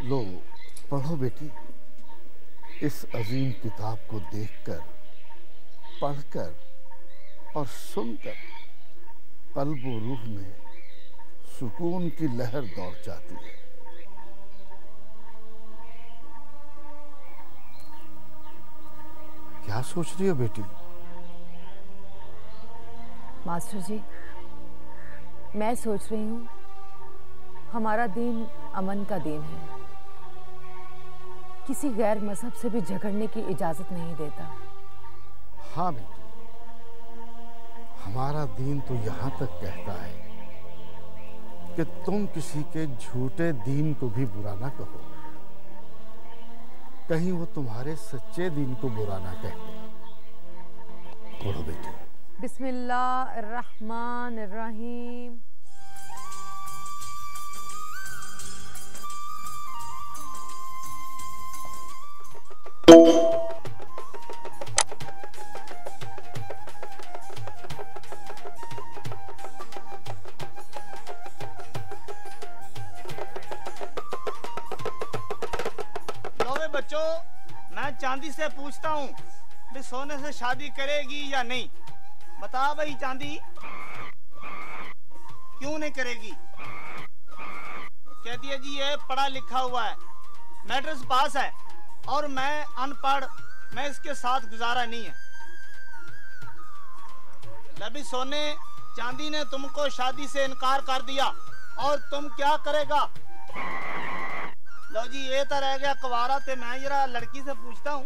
लो पढ़ो बेटी। इस अजीम किताब को देखकर, पढ़कर और सुनकर कल्ब और रूह में सुकून की लहर दौड़ जाती है। क्या सोच रही हो बेटी? मास्टर जी, मैं सोच रही हूँ हमारा दीन अमन का दीन है, किसी गैर मजहब से भी झगड़ने की इजाजत नहीं देता। हाँ बेटी, हमारा दीन तो यहाँ तक कहता है कि तुम किसी के झूठे दीन को भी बुरा ना कहो, कहीं वो तुम्हारे सच्चे दीन को बुरा ना कहे। पढ़ो बेटी। बिस्मिल्लाहिर्रहमानिर्रहीम। बच्चों, मैं चांदी से पूछता हूँ भी सोने से शादी करेगी या नहीं? बता भाई चांदी, क्यों नहीं करेगी? कहती है जी ये पढ़ा लिखा हुआ है, मैट्रिक पास है और मैं अनपढ़, मैं इसके साथ गुजारा नहीं है। लबी सोने, चांदी ने तुमको शादी से इनकार कर दिया और तुम क्या करेगा? लो जी ये तो रह गया कुवारा, ते मैं जरा लड़की से पूछता हूँ।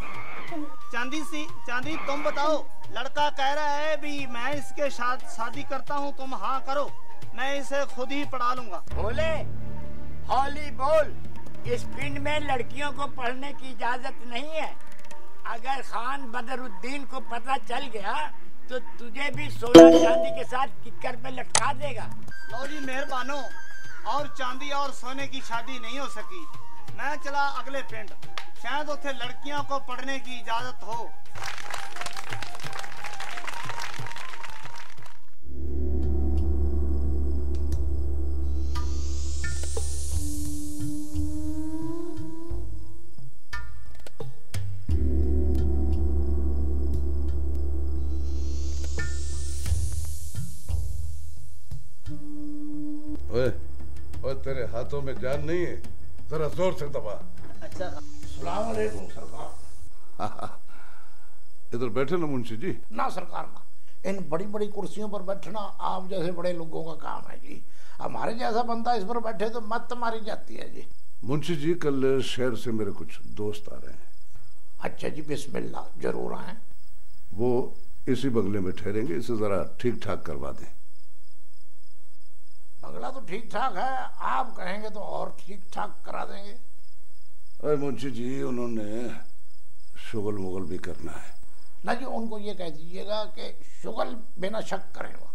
चांदी तुम बताओ, लड़का कह रहा है भी मैं इसके साथ शादी करता हूँ, तुम हाँ करो, मैं इसे खुद ही पढ़ा लूंगा। बोले हौली बोल, इस पिंड में लड़कियों को पढ़ने की इजाजत नहीं है। अगर खान बदरुद्दीन को पता चल गया तो तुझे भी सोना चांदी के साथ किक्कर पे लटका देगा। लो जी मेहरबानो, और चांदी और सोने की शादी नहीं हो सकी। मैं चला अगले पिंड, शायद उसे लड़कियों को पढ़ने की इजाजत हो। ओए, तेरे हाथों में जान नहीं है, जरा जोर से दबा। अच्छा। अस्सलाम वालेकुम सरकार। इधर बैठे ना मुंशी जी। ना सरकार ना, इन बड़ी बड़ी कुर्सियों पर बैठना आप जैसे बड़े लोगों का काम है जी। हमारे जैसा बंदा इस पर बैठे तो मत मारी जाती है जी। मुंशी जी कल शहर से मेरे कुछ दोस्त आ रहे हैं। अच्छा जी, बिस्मिल्लाह, जरूर आए। वो इसी बंगले में ठहरेंगे, इसे जरा ठीक ठाक करवा दें। बंगला तो ठीक ठाक है, आप कहेंगे तो और ठीक ठाक करा देंगे। अरे मुंशी जी, उन्होंने शुगल मुगल भी करना है ना जी। उनको ये कह दीजिएगा कि शुगल बिना शक करें, वो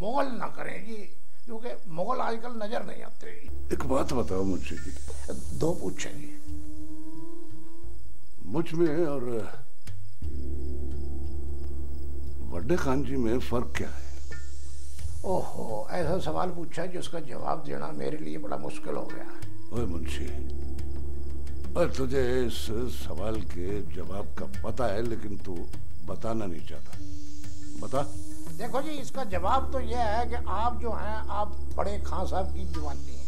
मुगल ना करें जी, क्योंकि मुगल आजकल नजर नहीं आते। एक बात बताओ मुंशी जी। दो पूछेंगे। मुझ में और वड्डे खान जी में फर्क क्या है? ओहो, ऐसा सवाल पूछा कि उसका जवाब देना मेरे लिए बड़ा मुश्किल हो गया है। ओए मुंशी, और तुझे इस सवाल के जवाब का पता है, लेकिन तू बताना नहीं चाहता। बता। देखो जी, इसका जवाब तो यह है कि आप जो हैं, आप बड़े खान साहब की दीवानी हैं,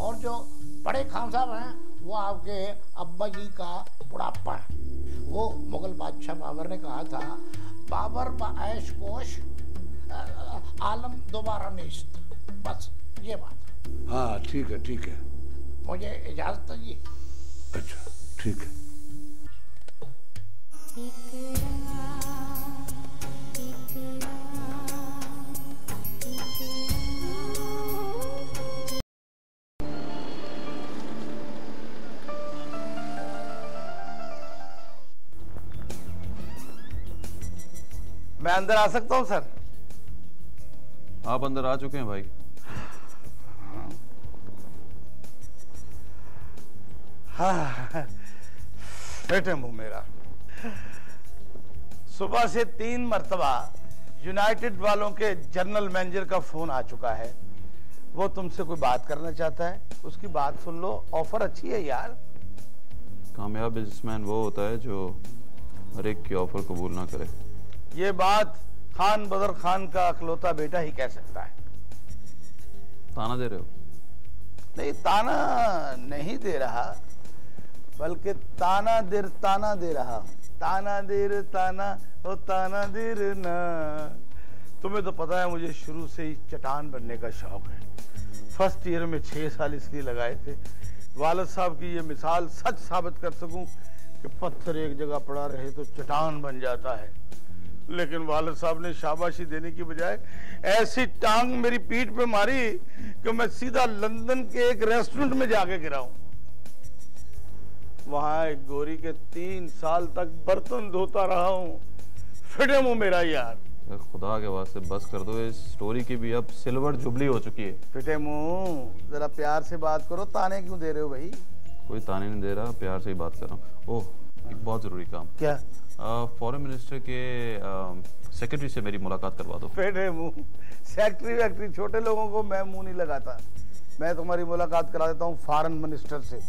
और जो बड़े खान साहब हैं वो आपके अब्बा जी का बुढ़ापा है। वो मुगल बादशाह बाबर ने कहा था, बाबर बऐश कोश आलम दोबारा निश्त। बस ये बात। हाँ ठीक है, ठीक है। मुझे इजाजत है जी। अच्छा ठीक है। मैं अंदर आ सकता हूँ सर? आप अंदर आ चुके हैं भाई। हाँ, बेटे मुंह मेरा, सुबह से 3 मर्तबा यूनाइटेड वालों के जनरल मैनेजर का फोन आ चुका है। वो तुमसे कोई बात करना चाहता है, उसकी बात सुन लो। ऑफर अच्छी है यार। कामयाब बिजनेसमैन वो होता है जो हर एक की ऑफर कबूल ना करे। ये बात खान बदर खान का अकलौता बेटा ही कह सकता है। ताना दे रहे हो? नहीं, ताना नहीं दे रहा, बल्कि ताना दे रहा हूं। ताना देर ताना ओ ताना देर ना। तुम्हें तो पता है मुझे शुरू से ही चट्टान बनने का शौक है। फर्स्ट ईयर में 6 साल इसलिए लगाए थे, वालिद साहब की ये मिसाल सच साबित कर सकूं कि पत्थर एक जगह पड़ा रहे तो चट्टान बन जाता है। लेकिन वालिद साहब ने शाबाशी देने की बजाय ऐसी टांग मेरी पीठ पे मारी कि मैं सीधा लंदन के एक रेस्टोरेंट में जाके गिरा हूं। वहां एक गोरी के 3 साल तक बर्तन धोता रहा हूं। फिटे मुंह मेरा यार। खुदा के वास्ते बस कर दो, इस स्टोरी की भी अब सिल्वर जुबली हो चुकी है। फिटे मुंह, जरा प्यार से बात करो। ताने क्यों दे रहे हो भाई? कोई ताने नहीं दे रहा, प्यार से ही बात कर रहा हूँ। ओह, एक बहुत जरूरी काम। क्या? फॉरेन मिनिस्टर के सेक्रेटरी से मेरी मुलाकात करवा दो। फिटे मुंह, सेक्रेटरी वैक्ट्री छोटे लोगों को मैं मुंह नहीं लगाता। मैं तुम्हारी मुलाकात करा देता हूँ फॉरेन मिनिस्टर से।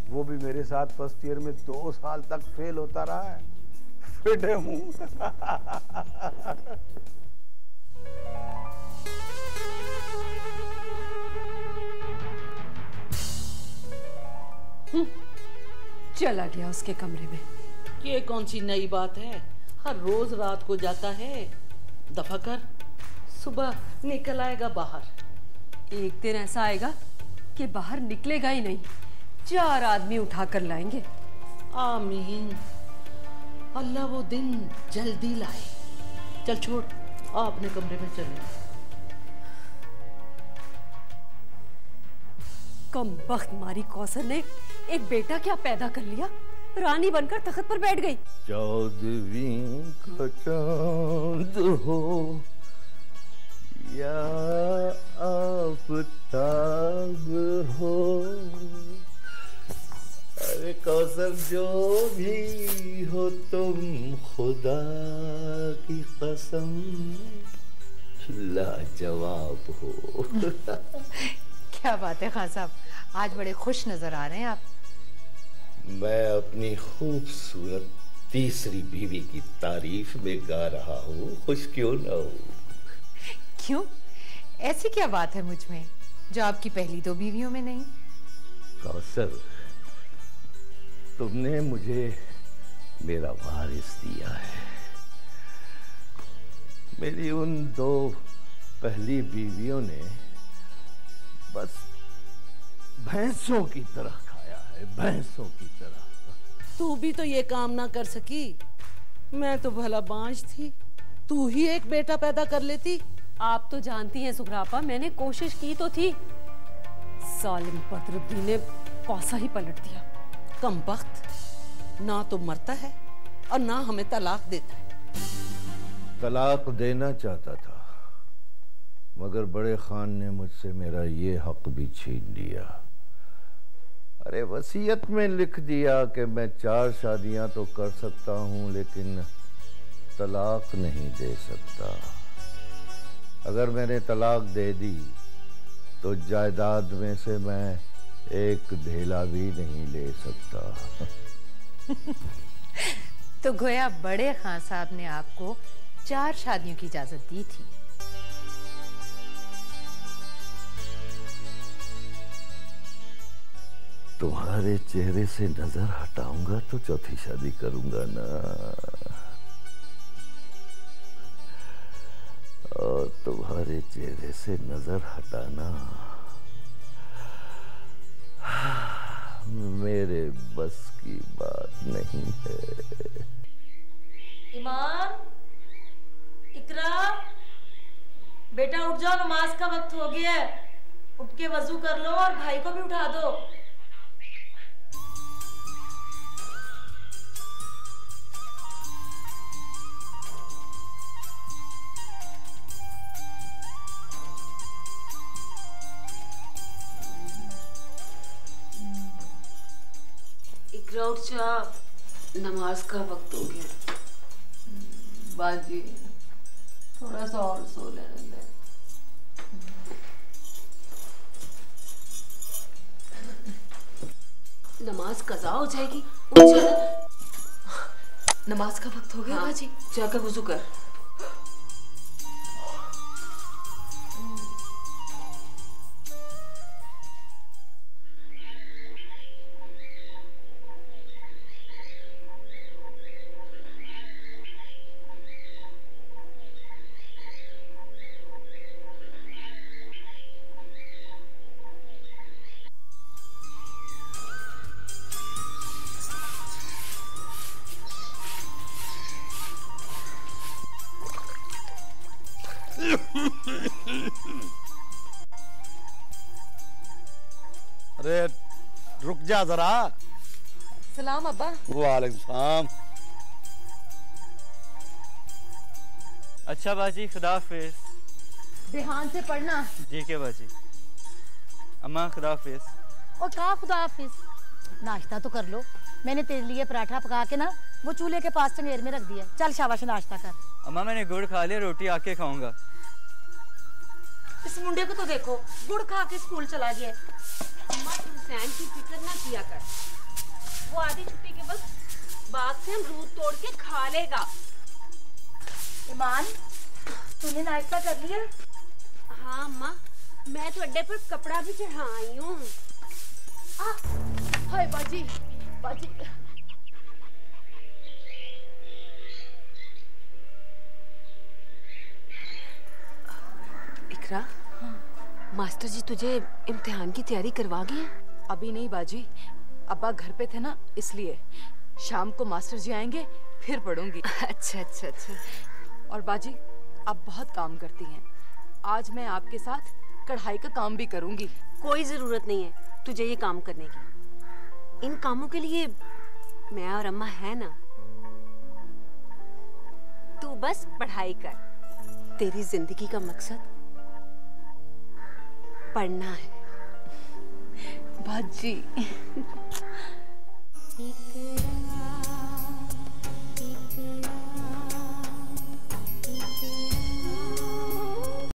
वो भी मेरे साथ फर्स्ट ईयर में 2 साल तक फेल होता रहा है। फिटे मुंह। चला गया उसके कमरे में। ये कौन सी नई बात है? हर रोज रात को जाता है। दफा कर, सुबह निकल आएगा बाहर। एक दिन ऐसा आएगा कि बाहर निकलेगा ही नहीं, 4 आदमी उठा कर लाएंगे। आमीन, अल्लाह वो दिन जल्दी लाए। चल छोड़, आ अपने कमरे में चले। कमबख्त मारी कौसर ने एक बेटा क्या पैदा कर लिया, रानी बनकर तख्त पर बैठ गई। 14वीं का चांद हो या आफताब हो, अरे कौसर जो भी हो तुम खुदा की कसम लाजवाब हो। क्या बात है खान साहब, आज बड़े खुश नजर आ रहे हैं आप। मैं अपनी खूबसूरत तीसरी बीवी की तारीफ में गा रहा हूँ, खुश क्यों ना हो। क्यों, ऐसी क्या बात है मुझ में जो आपकी पहली 2 बीवियों में नहीं? कौसर, तुमने मुझे मेरा वारिस दिया है। मेरी उन 2 पहली बीवियों ने बस भैंसों की तरह खाया है, भैंसों की तरह। तू भी तो ये काम ना कर सकी। मैं तो भला बांझ थी, तू ही एक बेटा पैदा कर लेती। आप तो जानती हैं सुघरापा, मैंने कोशिश की तो थी। सालिम बदरुद्दीन ने कौसा ही पलट दिया। कमबख्त, ना तो मरता है और ना हमें तलाक देता है। तलाक देना चाहता था, मगर बड़े खान ने मुझसे मेरा ये हक भी छीन लिया। अरे वसीयत में लिख दिया कि मैं 4 शादियां तो कर सकता हूं, लेकिन तलाक नहीं दे सकता। अगर मैंने तलाक दे दी तो जायदाद में से मैं एक ढेला भी नहीं ले सकता। तो गोया बड़े खान साहब ने आपको 4 शादियों की इजाजत दी थी। तुम्हारे चेहरे से नजर हटाऊंगा तो चौथी शादी करूंगा ना, और तुम्हारे चेहरे से नजर हटाना मेरे बस की बात नहीं है। ईमान, इकरा, बेटा उठ जाओ, नमाज का वक्त हो गया है। उठ के वजू कर लो और भाई को भी उठा दो। इकरा उठ जा, नमाज का वक्त हो गया। बाजी थोड़ा सा और सो लेने दे। नमाज कज़ा हो जाएगी, उठ जा। नमाज का वक्त हो गया। हाँ, बाजी जाकर वुजू कर। अरे रुक जा जरा। सलाम अब्बा। वालेकुम सलाम। अच्छा बाजी, खुदा हाफिज। ध्यान से पढ़ना। जी के बाजी। अम्मा खुदा हाफिज। और कहा खुदा हाफिज, नाश्ता तो कर लो। मैंने तेरे लिए पराठा पका के ना वो चूल्हे के पास चंगेर में रख दिया। चल शाबाश नाश्ता कर। अम्मा मैंने गुड़ खा लिया, रोटी आके खाऊंगा। इस मुंडे को तो देखो, गुड़ खा के स्कूल चला गया। अम्मा तुम हुसैन की फिक्र ना किया कर, वो आधी छुट्टी के बस बाग से अमरूद तोड़ के खा लेगा। ईमान तूने नाश्ता कर लिया? हाँ अम्मा, मैं तो अड्डे पर कपड़ा भी चढ़ा आई हूँ। हाय बाजी, बाजी इकरा, मास्टर जी तुझे इम्तिहान की तैयारी करवा गए हैं? अभी नहीं बाजी, अब्बा घर पे थे ना इसलिए। शाम को मास्टर जी आएंगे फिर पढ़ूंगी। अच्छा अच्छा अच्छा। और बाजी आप बहुत काम करती हैं, आज मैं आपके साथ कढ़ाई का काम भी करूंगी। कोई जरूरत नहीं है तुझे ये काम करने की, इन कामों के लिए मैं और अम्मा है ना। तू बस पढ़ाई कर, तेरी जिंदगी का मकसद पढ़ना है। बाजी